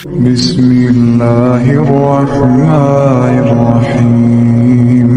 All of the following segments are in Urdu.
بسم اللہ الرحمن الرحیم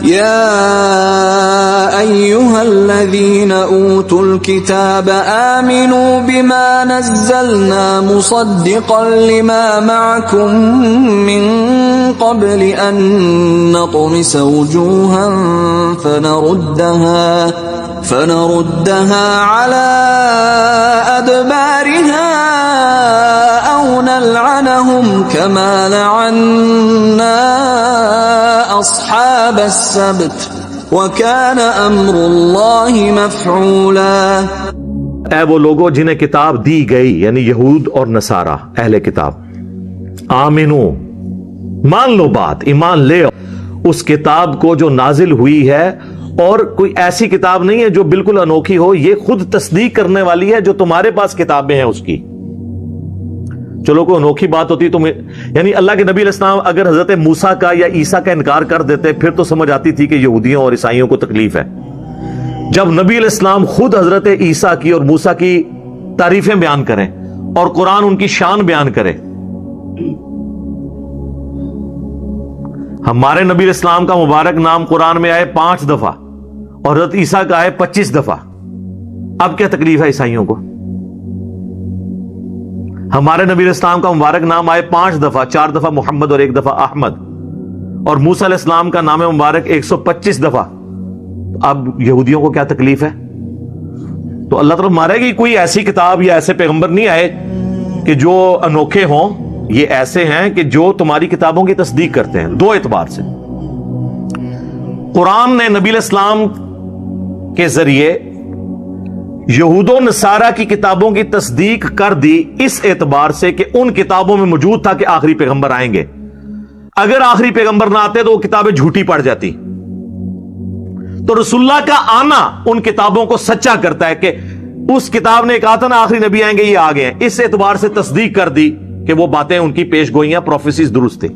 يا أيها الذين أوتوا الكتاب آمنوا بما نزلنا مصدقا لما معكم من قبل أن نطمس وجوها فنردها على أدبارها أو نلعنهم كما لعنا أصحاب السبت وَكَانَ أَمْرُ اللَّهِ مَفْعُولًا۔ اے وہ لوگوں جنہیں کتاب دی گئی، یعنی یہود اور نصارہ اہل کتاب، آمنو مان لو بات، ایمان لے اس کتاب کو جو نازل ہوئی ہے، اور کوئی ایسی کتاب نہیں ہے جو بالکل انوکھی ہو، یہ خود تصدیق کرنے والی ہے جو تمہارے پاس کتابیں ہیں اس کی۔ چلو کوئی انوکھی بات ہوتی تو یعنی اللہ کے نبی علیہ السلام اگر حضرت موسیٰ کا یا عیسیٰ کا انکار کر دیتے پھر تو سمجھ آتی تھی کہ یہودیوں اور عیسائیوں کو تکلیف ہے۔ جب نبی علیہ السلام خود حضرت عیسیٰ کی اور موسیٰ کی تعریفیں بیان کریں اور قرآن ان کی شان بیان کرے، ہمارے نبی علیہ السلام کا مبارک نام قرآن میں آئے 5 دفعہ اور حضرت عیسیٰ کا آئے 25 دفعہ، اب کیا تکلیف ہے عیسائیوں کو؟ ہمارے نبی علیہ السلام کا مبارک نام آئے 5 دفعہ، 4 دفعہ محمد اور 1 دفعہ احمد، اور موسیٰ علیہ السلام کا نام مبارک 125 دفعہ، اب یہودیوں کو کیا تکلیف ہے؟ تو اللہ تعالیٰ مارے گی کوئی ایسی کتاب یا ایسے پیغمبر نہیں آئے کہ جو انوکھے ہوں، یہ ایسے ہیں کہ جو تمہاری کتابوں کی تصدیق کرتے ہیں۔ 2 اعتبار سے قرآن نے نبی علیہ السلام کے ذریعے یہود و نصارہ کی کتابوں کی تصدیق کر دی، اس اعتبار سے کہ ان کتابوں میں موجود تھا کہ آخری پیغمبر آئیں گے۔ اگر آخری پیغمبر نہ آتے تو وہ کتابیں جھوٹی پڑ جاتی۔ تو رسول اللہ کا آنا ان کتابوں کو سچا کرتا ہے کہ اس کتاب نے کہا تھا نا آخری نبی آئیں گے، یہ آ گئے ہیں، اس اعتبار سے تصدیق کر دی کہ وہ باتیں ان کی پیش گوئیاں پروفیسیز درست تھی۔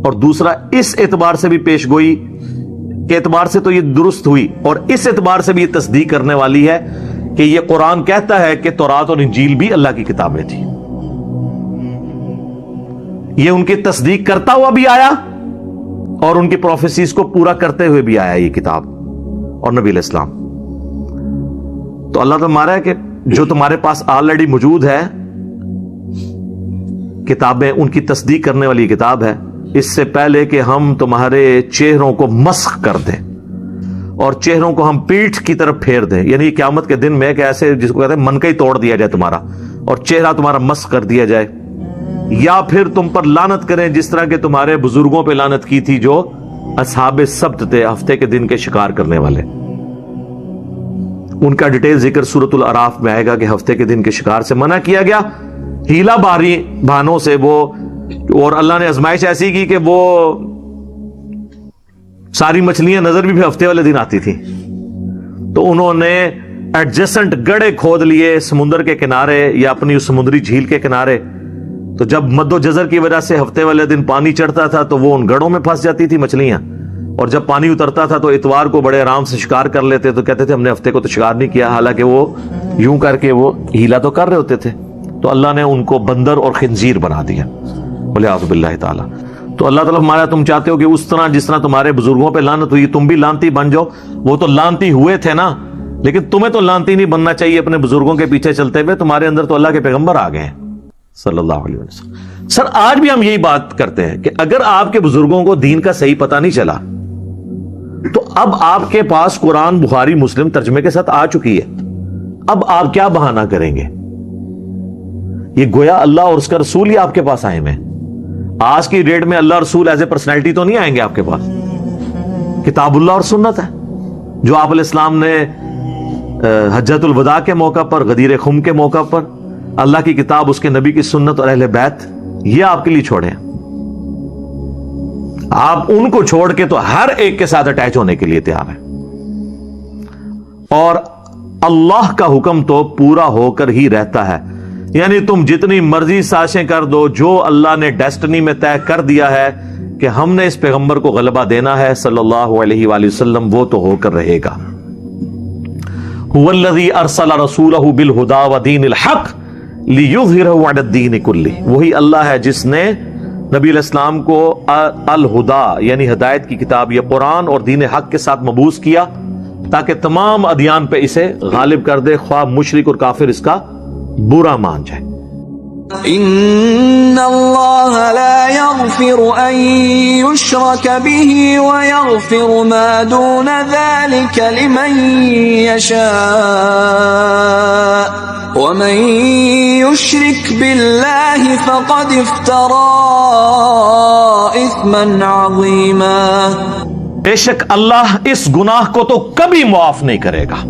اور دوسرا اس اعتبار سے بھی پیش گوئی کے اعتبار سے تو یہ درست ہوئی، اور اس اعتبار سے بھی یہ تصدیق کرنے والی ہے کہ یہ قرآن کہتا ہے کہ تورات اور انجیل بھی اللہ کی کتابیں تھیں۔ یہ ان کی تصدیق کرتا ہوا بھی آیا اور ان کی پروفیسیز کو پورا کرتے ہوئے بھی آیا یہ کتاب اور نبی علیہ السلام۔ تو اللہ تعالیٰ مارا ہے کہ جو تمہارے پاس آلریڈی موجود ہے کتابیں، ان کی تصدیق کرنے والی کتاب ہے، اس سے پہلے کہ ہم تمہارے چہروں کو مسخ کر دیں اور چہروں کو ہم پیٹھ کی طرف پھیر دیں، یعنی قیامت کے دن میں کہ ایسے جس کو کہتے ہیں منکئی توڑ دیا جائے تمہارا اور چہرہ تمہارا مسخ کر دیا جائے، یا پھر تم پر لعنت کریں جس طرح کہ تمہارے بزرگوں پہ لعنت کی تھی جو اصحاب سبت تھے، ہفتے کے دن کے شکار کرنے والے۔ ان کا ڈیٹیل ذکر سورۃ الاعراف میں آئے گا کہ ہفتے کے دن کے شکار سے منع کیا گیا، ہیلا باری بہانوں سے وہ، اور اللہ نے آزمائش ایسی کی کہ وہ ساری مچھلیاں نظر بھی ہفتے والے دن آتی تھی، تو انہوں نے ایڈجسنٹ گڑھے کھود لیے سمندر کے کنارے یا اپنی اس سمندری جھیل کے کنارے، تو جب مد و جزر کی وجہ سے ہفتے والے دن پانی چڑھتا تھا تو وہ ان گڑھوں میں پھنس جاتی تھی مچھلیاں، اور جب پانی اترتا تھا تو اتوار کو بڑے آرام سے شکار کر لیتے، تو کہتے تھے ہم نے ہفتے کو تو شکار نہیں کیا، حالانکہ وہ یوں کر کے وہ ہیلا تو کر رہے ہوتے تھے۔ تو اللہ نے ان کو بندر اور خنزیر بنا دیا، وَلِعَاذُ بِاللَّهِ تعالیٰ۔ تو اللہ تعالیٰ ہمارا تم چاہتے ہو کہ اس طرح جس طرح تمہارے بزرگوں پہ لعنت ہوئی تم بھی لعنتی بن جاؤ، وہ تو لعنتی ہوئے تھے نا، لیکن تمہیں تو لعنتی نہیں بننا چاہیے اپنے بزرگوں کے پیچھے چلتے ہوئے، تمہارے اندر تو اللہ کے پیغمبر آ گئے ہیں صلی اللہ علیہ وسلم۔ سر آج بھی ہم یہی بات کرتے ہیں کہ اگر آپ کے بزرگوں کو دین کا صحیح پتہ نہیں چلا تو اب آپ کے پاس قرآن بخاری مسلم ترجمے کے ساتھ آ چکی ہے، اب آپ کیا بہانہ کریں گے؟ یہ گویا اللہ اور اس کا رسول ہی آپ کے پاس آئے ہیں۔ آج کی ڈیٹ میں اللہ رسول ایز اے پرسنالٹی تو نہیں آئیں گے آپ کے پاس، کتاب اللہ اور سنت ہے جو آپ علیہ السلام نے حجۃ الوداع کے موقع پر، غدیر خم کے موقع پر اللہ کی کتاب، اس کے نبی کی سنت اور اہل بیت، یہ آپ کے لیے چھوڑے ہیں۔ آپ ان کو چھوڑ کے تو ہر ایک کے ساتھ اٹیچ ہونے کے لیے تیار ہیں، اور اللہ کا حکم تو پورا ہو کر ہی رہتا ہے، یعنی تم جتنی مرضی سازشیں کر دو، جو اللہ نے ڈیسٹنی میں طے کر دیا ہے کہ ہم نے اس پیغمبر کو غلبہ دینا ہے صلی اللہ علیہ وآلہ وسلم، وہ تو ہو کر رہے گا۔ هو الذی ارسل رسولہ بالہدی ودین الحق لِيُظْهِرَهُ عَلَى الدِّينِ كُلِّهِ، وہی اللہ ہے جس نے نبی علیہ السلام کو الہدا یعنی ہدایت کی کتاب یا قرآن اور دین حق کے ساتھ مبعوث کیا تاکہ تمام ادیان پہ اسے غالب کر دے، خواہ مشرک اور کافر اس کا برا مان جائے۔ ان اللہ لا یغفر ان یشرک به ویغفر ما دون ذلك لمن یشاء ومن یشرک باللہ فقد افترى اثما عظیما۔ بے شک اللہ اس گناہ کو تو کبھی معاف نہیں کرے گا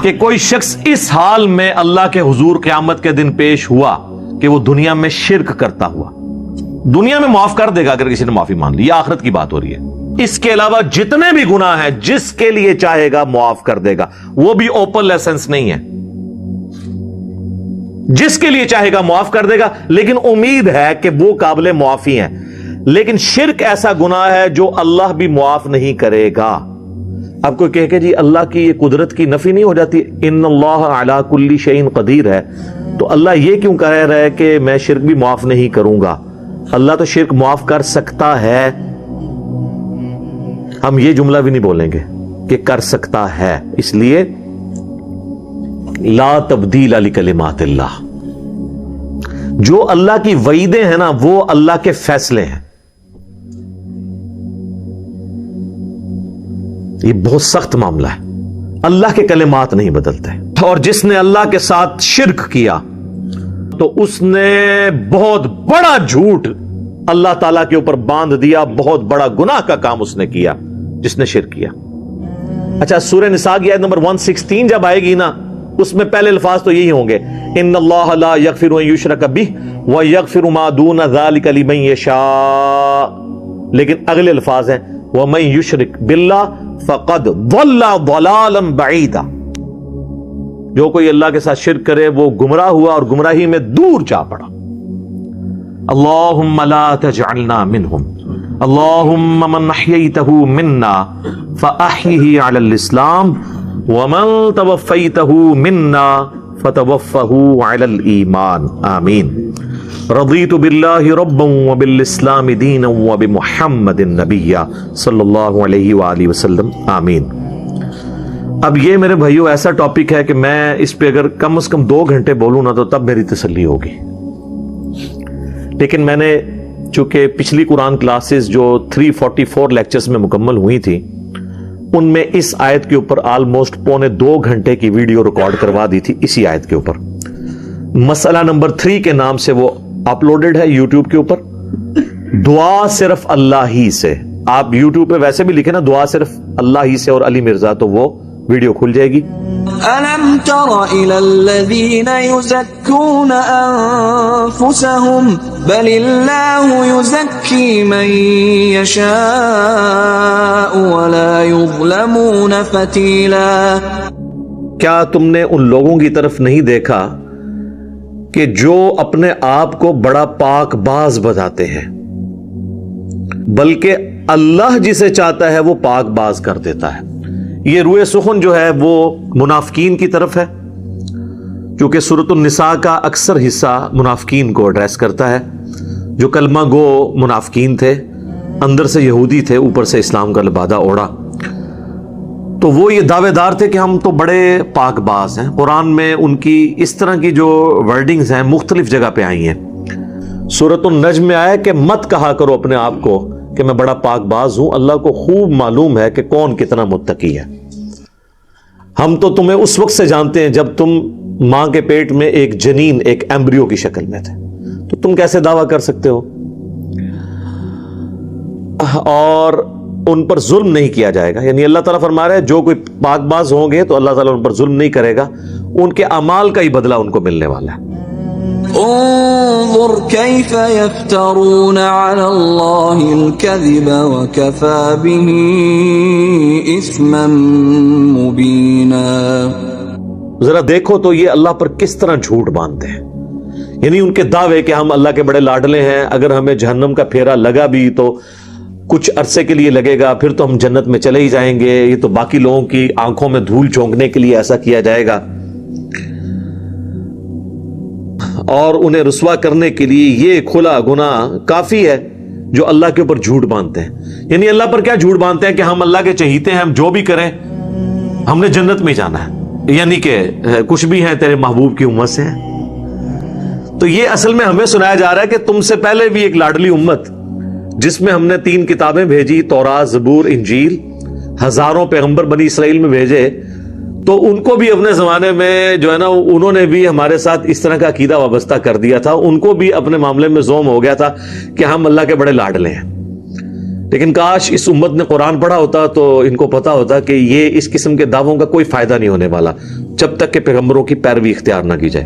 کہ کوئی شخص اس حال میں اللہ کے حضور قیامت کے دن پیش ہوا کہ وہ دنیا میں شرک کرتا ہوا۔ دنیا میں معاف کر دے گا اگر کسی نے معافی مان لی، یہ آخرت کی بات ہو رہی ہے۔ اس کے علاوہ جتنے بھی گناہ ہیں جس کے لیے چاہے گا معاف کر دے گا، وہ بھی اوپن لائسنس نہیں ہے، جس کے لیے چاہے گا معاف کر دے گا، لیکن امید ہے کہ وہ قابل معافی ہیں۔ لیکن شرک ایسا گناہ ہے جو اللہ بھی معاف نہیں کرے گا۔ اب کوئی کہے کہ جی اللہ کی یہ قدرت کی نفی نہیں ہو جاتی، ان اللہ علی کل شیء قدیر ہے، تو اللہ یہ کیوں کہہ رہا ہے کہ میں شرک بھی معاف نہیں کروں گا؟ اللہ تو شرک معاف کر سکتا ہے، ہم یہ جملہ بھی نہیں بولیں گے کہ کر سکتا ہے، اس لیے لا تبدیل لکلمات اللہ۔ جو اللہ کی وعیدیں ہیں نا وہ اللہ کے فیصلے ہیں، یہ بہت سخت معاملہ ہے، اللہ کے کلمات نہیں بدلتے۔ اور جس نے اللہ کے ساتھ شرک کیا تو اس نے بہت بڑا جھوٹ اللہ تعالیٰ کے اوپر باندھ دیا، بہت بڑا گناہ کا کام اس نے کیا جس نے شرک کیا۔ اچھا، سورہ نساء کی آیت نمبر 116 جب آئے گی نا، اس میں پہلے الفاظ تو یہی ہوں گے، ان اللہ لا یغفر ان یشرک بہ ویغفر ما دون ذلک لمن یشاء، لیکن اگلے الفاظ ہیں ومن یشرک باللہ فقد ضل ضلالا بعیدا، جو کوئی اللہ کے ساتھ شرک کرے وہ گمراہ ہوا اور گمراہی میں دور جا پڑا۔ اللہم لا تجعلنا منہم، اللہم من احییتہ منا فاحیہ علی الاسلام ومن توفیتہ منا فتوفہ علی الایمان، آمین۔ رضیت باللہ ربا وبالاسلام دینا وبمحمد نبیا صلی اللہ علیہ وآلہ وسلم، آمین۔ اب یہ میرے بھائیو ایسا ٹاپک ہے کہ میں اس پہ اگر کم از کم 2 گھنٹے بولوں نا تو تب میری تسلی ہوگی، لیکن میں نے چونکہ پچھلی قرآن کلاسز جو 344 لیکچرز میں مکمل ہوئی تھی ان میں اس آیت کے اوپر آلموسٹ 1.25 گھنٹے کی ویڈیو ریکارڈ کروا دی تھی اسی آیت کے اوپر۔ مسئلہ نمبر 3 کے نام سے وہ اپلوڈڈ ہے یوٹیوب کے اوپر، دعا صرف اللہ ہی سے۔ آپ یوٹیوب پہ ویسے بھی لکھیں نا دعا صرف اللہ ہی سے اور علی مرزا، تو وہ ویڈیو کھل جائے گی۔ أَلَمْ تَرَ إِلَى الَّذِينَ يُزَكُّونَ أَنفُسَهُمْ بَلِ اللَّهُ يُزَكِّي مَن يَشَاءُ وَلَا يُظْلَمُونَ فَتِيلًا۔ کیا تم نے ان لوگوں کی طرف نہیں دیکھا کہ جو اپنے آپ کو بڑا پاک باز بتاتے ہیں، بلکہ اللہ جسے چاہتا ہے وہ پاک باز کر دیتا ہے۔ یہ روئے سخن جو ہے وہ منافقین کی طرف ہے، کیونکہ سورۃ النساء کا اکثر حصہ منافقین کو ایڈریس کرتا ہے، جو کلمہ گو منافقین تھے، اندر سے یہودی تھے، اوپر سے اسلام کا لبادہ اوڑا، تو وہ یہ دعوے دار تھے کہ ہم تو بڑے پاک باز ہیں۔ قرآن میں ان کی اس طرح کی جو ورڈنگز ہیں مختلف جگہ پہ آئی ہیں۔ سورۃ النجم میں آیا کہ مت کہا کرو اپنے آپ کو کہ میں بڑا پاک باز ہوں، اللہ کو خوب معلوم ہے کہ کون کتنا متقی ہے۔ ہم تو تمہیں اس وقت سے جانتے ہیں جب تم ماں کے پیٹ میں ایک جنین، ایک ایمبریو کی شکل میں تھے، تو تم کیسے دعویٰ کر سکتے ہو؟ اور ان پر ظلم نہیں کیا جائے گا، یعنی اللہ تعالیٰ فرما رہا ہے جو کوئی پاک باز ہوں گے تو اللہ تعالیٰ ان پر ظلم نہیں کرے گا، ان کے اعمال کا ہی بدلہ ان کو ملنے والا ہے۔ انظر كيف يفترون على الله الكذب وكفى به اثما مبينا۔ ذرا دیکھو تو یہ اللہ پر کس طرح جھوٹ باندھتے ہیں، یعنی ان کے دعوے کہ ہم اللہ کے بڑے لاڈلے ہیں، اگر ہمیں جہنم کا پھیرا لگا بھی تو کچھ عرصے کے لیے لگے گا، پھر تو ہم جنت میں چلے ہی جائیں گے، یہ تو باقی لوگوں کی آنکھوں میں دھول جھونکنے کے لیے ایسا کیا جائے گا۔ اور انہیں رسوا کرنے کے لیے یہ کھلا گناہ کافی ہے جو اللہ کے اوپر جھوٹ باندھتے ہیں. یعنی اللہ پر کیا جھوٹ باندھتے ہیں کہ ہم اللہ کے چہیتے ہیں, ہم جو بھی کریں ہم نے جنت میں جانا ہے, یعنی کہ کچھ بھی ہیں تیرے محبوب کی امت سے ہیں. تو یہ اصل میں ہمیں سنایا جا رہا ہے کہ تم سے پہلے بھی ایک لاڈلی امت جس میں ہم نے 3 کتابیں بھیجی, تورات, زبور, انجیل, ہزاروں پیغمبر بنی اسرائیل میں بھیجے, تو ان کو بھی اپنے زمانے میں جو ہے نا انہوں نے بھی ہمارے ساتھ اس طرح کا عقیدہ وابستہ کر دیا تھا. ان کو بھی اپنے معاملے میں زوم ہو گیا تھا کہ ہم اللہ کے بڑے لاڈلے ہیں. لیکن کاش اس امت نے قرآن پڑھا ہوتا تو ان کو پتا ہوتا کہ یہ اس قسم کے دعووں کا کوئی فائدہ نہیں ہونے والا جب تک کہ پیغمبروں کی پیروی اختیار نہ کی جائے.